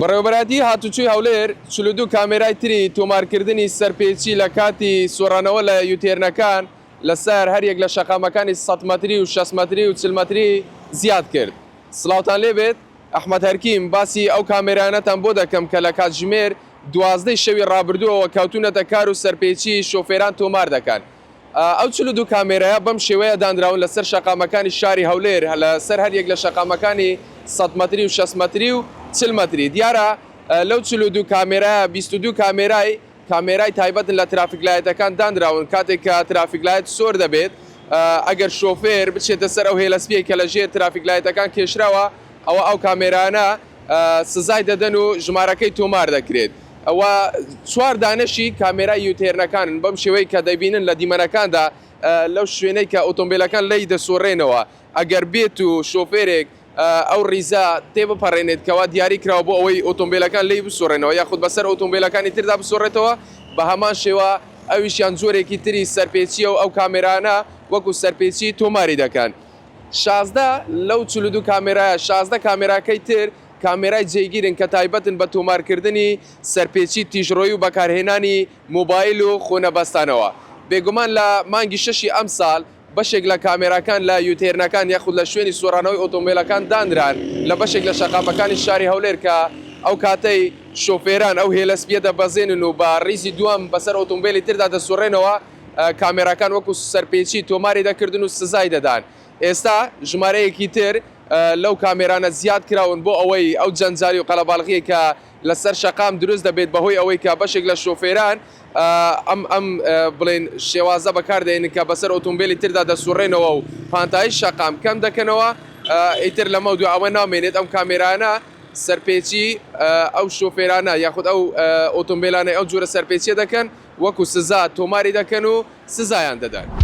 بەڕێوەبەرادی هاتوچووی هەولێر 42 کامێرای تری تۆمارکردنی سەرپێچی لە کاتی سۆرانەوە لە یوتێرنەکان لەسەر هەریەک لە شەقامەکانی 100 مەتری و 6 مەتری و 40 مەتری زیاد کرد. سڵاوتان لێبێت، ئەحمەد هەرکیم باسی ئەو کامێرانەتان بۆ دەکەم کە لە کاتژمێر 12 شەوی ڕابردووەوە کەوتونەتە کار و سەرپێچی شۆفێران تۆمار دەکەن. ئەو 42 کامێرەیە بەم شێوەیە دانراون لەسەر شەقامەکانی شاری هەولێر لەسەر هەریەک لە شەقامەکانی 100 مەتری و 6 مەتری و 40 مەتری. دیارە لەو 42 کامێرە 22 کامێرای تایبەتن لە ترافیکلایەتەکان دانراون کاتێک کە ترافیکلایەت سۆر دەبێت ئەگەر شۆفێر بچێتە سەر ئەو هێلەسپیە کە لە ژێر ترافیکلایەتەکان کێشراوە ئەو کامێرانە سزای دەدەن و ژمارەکەی تۆمار دەکرێت. ئەوە 4 دانەشی کامێرای یوتێرنەکانن بەم شێوەی کە دەبینن لە دیمەنەکاندا لەو شوێنەی کە ئۆتۆمبیلەکان لی دەسۆڕێنەوە ئەگەر بێت و شۆفێرێک ئەو ریزە تێبپەڕێنێت کەوا دیاری کراوە بۆ ئەوەی ئۆتۆمبیلەکان لی بسۆڕێنەوە یاخود بەسەر ئۆتۆمبیلەکانی تردا بسۆڕێتەوە بە هەمان شێوە ئەویشیان زۆرێکی تری سەرپێچیە و ئەو کامێرانە وەکو سەرپێچی تۆماری دەکەن. 16 لەو 42 کامێرایە 16 کامێراکەی تر کامێرای جێگیرن کە تایبەتن بە تۆمارکردنی سەرپێچی تیژڕۆی و بەکارهێنانی مۆبایل و خۆنەبەستانەوە. بێگومان لە مانگی 6 ئەم ساڵ بەشێک لە کامێراکان لە یوتێرنەکان یاخود لە شوێنی سۆرانەوەی ئۆتۆمبیلەکان دانران لە بەشێک لە شەقامەکانی شاری هەولێر کە ئەو کاتەی شۆفێران ئەو هێلەسپیە دەبەزێنن و بە ڕیزی دوام بەسەر ئۆتۆمبیلی تردا دەسۆڕێنەوە کامێراکان وەکو سەرپێچی تۆماری دەکردن و سزای دەدان. ئێستا ژمارەیەکی تر لەو کامێرانە زیاد کراون بۆ ئەوەی ئەو جەنجاری و قەلەباڵغیە کە لەسەر شەقام دروست دەبێت بەهۆی ئەوەی کە بەشێک لە شۆفێران ئەم بڵێن شێوازە بەکاردێنن کە بەسەر ئۆتۆمبیلی تردا دەسوڕێنەوە و پانتایی شەقام کەم دەکەنەوە. ئیتر لەمە دوو ئەوە نامێنێت ئەم کامێرانە سەرپێچی ئەو شۆفێرانە یاخود ئەو ئۆتۆمبیلانە ئەو جۆرە سەرپێچیە دەکەن وەکو سزا تۆماری دەکەن و سزایان دەدەن.